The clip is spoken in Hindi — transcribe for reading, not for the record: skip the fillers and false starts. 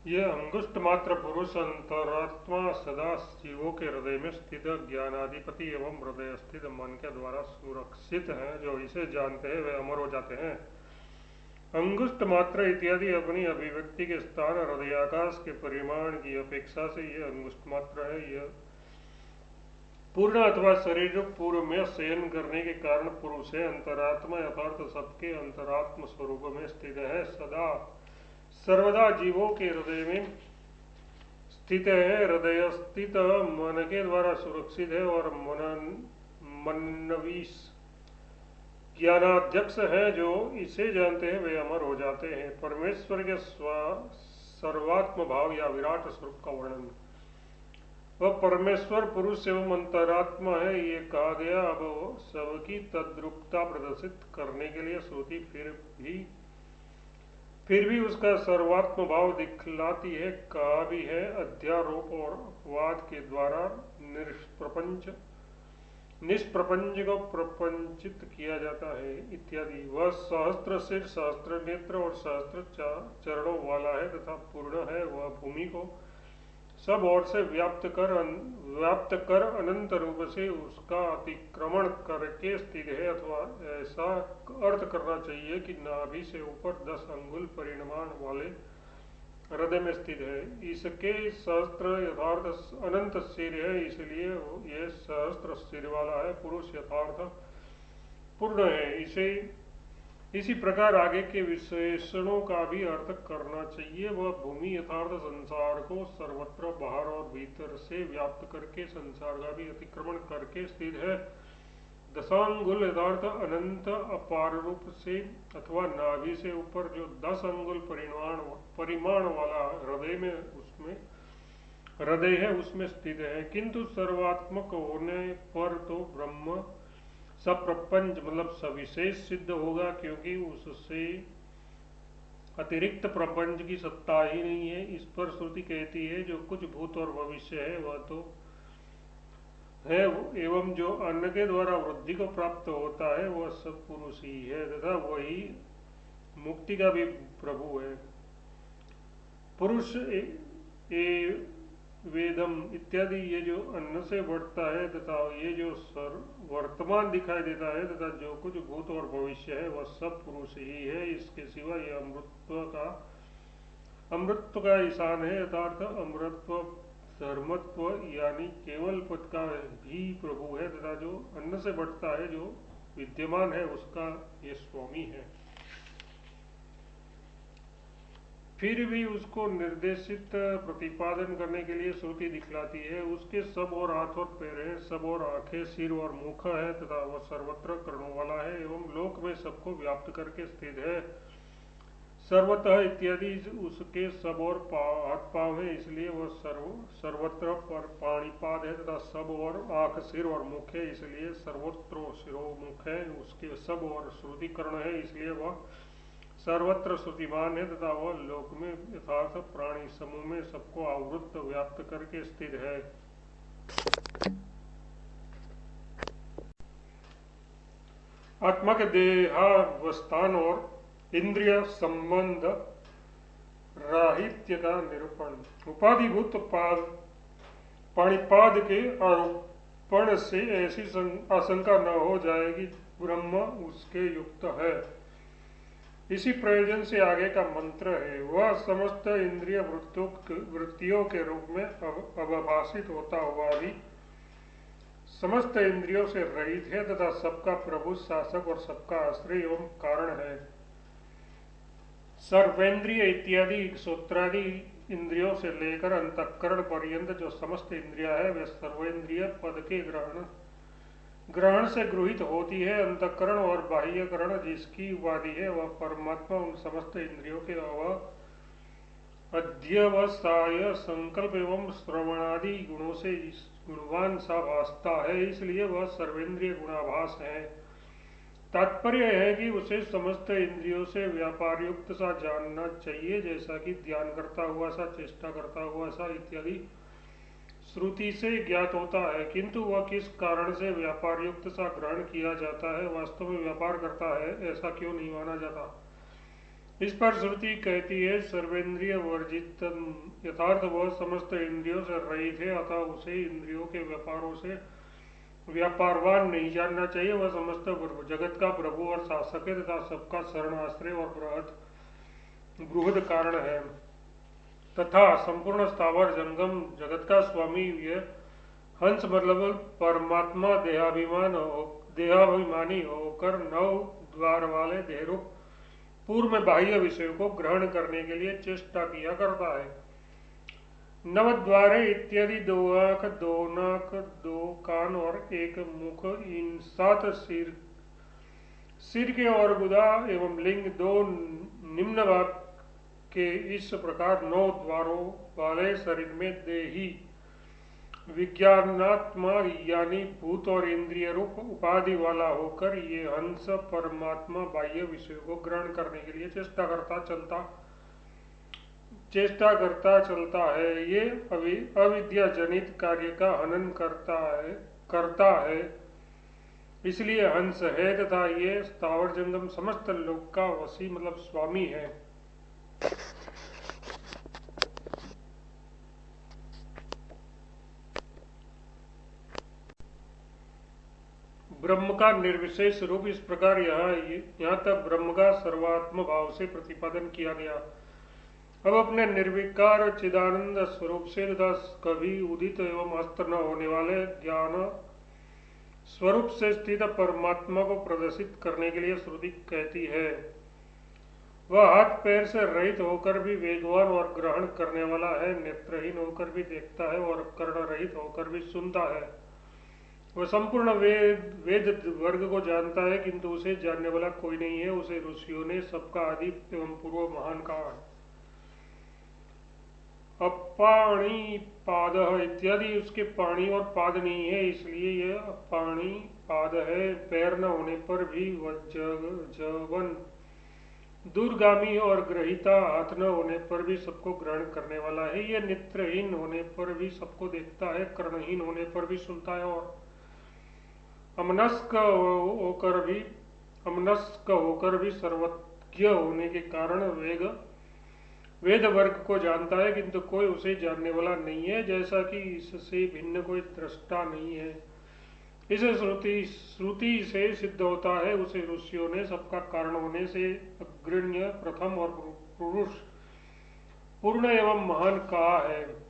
ये अंगुष्ठ मात्र पुरुष अंतरात्मा सदा जीवों के हृदय में स्थित ज्ञानाधिपति एवं हृदय स्थित मन के द्वारा सुरक्षित है। जो इसे जानते हैं वे अमर हो जाते हैं। अंगुष्ठ मात्र इत्यादि अपनी अभिव्यक्ति के स्थान हृदयाकाश के परिमाण की अपेक्षा से यह अंगुष्ठ मात्र है। यह पूर्ण अथवा शरीर पूर्व में शयन करने के कारण पुरुष है। अंतरात्मा यथार्थ सबके अंतरात्म स्वरूप में स्थित है। सदा सर्वदा जीवों के हृदय में स्थित है। हृदय स्थित मन के द्वारा सुरक्षित है और मनवीस ज्ञानाध्यक्ष है। जो इसे जानते हैं वे अमर हो जाते हैं। परमेश्वर के सर्वात्म भाव या विराट स्वरूप का वर्णन। वह परमेश्वर पुरुष एवं अंतरात्मा है ये कहा गया। अब सबकी तद्रूपता प्रदर्शित करने के लिए श्रुति फिर भी उसका सर्वात्म भाव दिखलाती है। कहा भी है अध्यारोप और वाद के द्वारा निष्प्रपंच को प्रपंचित किया जाता है इत्यादि। वह सहस्त्र सिर सहस्त्र नेत्र और सहस्त्र चरणों वाला है तथा पूर्ण है। वह भूमि को सब ओर से व्याप्त कर अनंत रूप से उसका अतिक्रमण करके स्थित है। अथवा ऐसा अर्थ करना चाहिए कि नाभि से ऊपर 10 अंगुल परिमाण वाले हृदय में स्थित है। इसके सहस्त्र यथार्थ अनंत सिर है, इसलिए यह सहस्त्र सिर वाला है। पुरुष यथार्थ पूर्ण है। इसी प्रकार आगे के विशेषणों का भी अर्थ करना चाहिए। वह भूमि यथार्थ संसार को सर्वत्र बाहर और भीतर से व्याप्त करके संसार का भी अतिक्रमण करके स्थित है। दशांगुल यथार्थ अनंत अपार रूप से अथवा नाभि से ऊपर जो 10 अंगुल परिमाण वाला हृदय है उसमें स्थित है। किंतु सर्वात्मक होने पर तो ब्रह्म सप्रपंच मतलब सविशेष सिद्ध होगा, क्योंकि उससे अतिरिक्त प्रपंच की सत्ता ही नहीं है। इस पर श्रुति कहती है जो कुछ भूत और भविष्य है वह तो है, एवं जो अन्न के द्वारा वृद्धि को प्राप्त होता है वह सब पुरुष ही है तथा वही मुक्ति का भी प्रभु है। पुरुष वेदम इत्यादि ये जो अन्न से बढ़ता है तथा ये जो वर्तमान दिखाई देता है तथा जो कुछ भूत और भविष्य है वह सब पुरुष ही है। इसके सिवा यह अमृतत्व का ईशान है। यथार्थ अमृतत्व धर्मत्व यानी केवल पद का भी प्रभु है तथा जो अन्न से बढ़ता है जो विद्यमान है उसका ये स्वामी है। फिर भी उसको निर्देशित प्रतिपादन करने के लिए श्रुति दिखलाती है। उसके सब और हाथ और पैर है, सब और आंखें, सिर और मुख है तथा वह सर्वत्र कर्णों वाला है एवं लोक में सबको व्याप्त करके स्थित है। सर्वतः इत्यादि उसके सब और हाथ पांव है, इसलिए वह सर्वत्र पर पाणिपाद है तथा सब और आंख, सिर और मुख है, इसलिए सर्वत्र शिरोमुख है। उसके सब और श्रुति कर्ण है, इसलिए वह सर्वत्र श्रुतिमान है तथा वह लोक में यथार्थ प्राणी समूह में सबको आवृत्त व्याप्त करके स्थित है। आत्मा के देहावस्थान और इंद्रिय संबंध राहित्य का निरूपण। उपाधिभूत पाणिपाद के आरोपण से ऐसी आशंका न हो जाएगी ब्रह्म उसके युक्त है। इसी प्रयोजन से आगे का मंत्र है। वह समस्त इंद्रिय वृत्तियों के रूप में अवभाषित होता हुआ भी समस्त इंद्रियों से रहित है तथा सबका प्रभु, शासक और सबका आश्रय एवं कारण है। सर्वेंद्रिय इत्यादि श्रोत्रादि इंद्रियों से लेकर अंतःकरण पर्यंत जो समस्त इंद्रिया है वे सर्वेंद्रिय पद के ग्रहण से गृहित होती है। अंतःकरण और बाह्यकरण जिसकी उपाधि है वह परमात्मा उन समस्त इंद्रियों के अध्यवसाय संकल्प एवं श्रवणादि गुणों से गुणवान सा भासता है, इसलिए वह सर्वेंद्रिय गुणाभास है। तात्पर्य है कि उसे समस्त इंद्रियों से व्यापार युक्त सा जानना चाहिए, जैसा कि ध्यान करता हुआ सा, चेष्टा करता हुआ सा इत्यादि श्रुति से ज्ञात होता है। किंतु वह किस कारण से व्यापार युक्त सा ग्रहण किया जाता है, वास्तव में व्यापार करता है ऐसा क्यों नहीं माना जाता। इस पर श्रुति कहती है सर्वेंद्रिय वर्जित यथार्थ वह समस्त इंद्रियों से रहित है, अतः उसे इंद्रियों के व्यापारों से व्यापारवान नहीं जानना चाहिए। वह समस्त जगत का प्रभु और शासक है तथा सबका शरण आश्रय और बृहद कारण है तथा संपूर्ण स्थावर जंगम जगत का स्वामी यह हंस मतलब परमात्मा देहाभिमानी होकर 9 द्वार वाले देहरूप पूर्व में बाह्य विषयों को ग्रहण करने के लिए चेष्टा किया करता है। 9 द्वारे इत्यादि 2 आंख 2 नाक 2 कान और 1 मुख, इन 7 सिर के और गुदा एवं लिंग 2 निम्न भाग के इस प्रकार 9 द्वारों वाले शरीर में देही विज्ञानात्मा यानी भूत और इंद्रिय रूप उपाधि वाला होकर ये हंस परमात्मा बाह्य विषयों को ग्रहण करने के लिए चेष्टा करता चलता है। ये अविद्या जनित कार्य का हनन करता है, इसलिए हंस है तथा ये स्थावर जंगम समस्त लोक का वसी मतलब स्वामी है। ब्रह्म का निर्विशेष रूप इस प्रकार यहाँ तक ब्रह्म का सर्वात्म भाव से प्रतिपादन किया गया। अब अपने निर्विकार चिदानंद स्वरूप से तथा कभी उदित एवं अस्त न होने वाले ज्ञान स्वरूप से स्थित परमात्मा को प्रदर्शित करने के लिए श्रुति कहती है वह हाथ पैर से रहित होकर भी वेगवान और ग्रहण करने वाला है, नेत्रहीन होकर भी देखता है और कर्ण रहित होकर भी सुनता है। वह संपूर्ण वेद वर्ग को जानता है, किंतु उसे जानने वाला कोई नहीं है। उसे ऋषियों ने सबका आदि एवं पूर्व महान कहा है। अपाणी पाद इत्यादि उसके पाणी और पाद नहीं है, इसलिए यह अपाणी पाद है। पैर न होने पर भी वज्रवन दूरगामी और ग्रहिता, हाथ न होने पर भी सबको ग्रहण करने वाला है। यह नेत्रहीन होने पर भी सबको देखता है, कर्णहीन होने पर भी सुनता है और अमनस्क होकर भी सर्वज्ञ होने के कारण वेद वर्ग को जानता है, किंतु कोई उसे जानने वाला नहीं है, जैसा कि इससे भिन्न कोई दृष्टा नहीं है। इसे श्रुति से सिद्ध होता है उसे ऋषियों ने सबका कारण होने से अग्रण्य, प्रथम और पुरुष, पूर्ण एवं महान कहा है।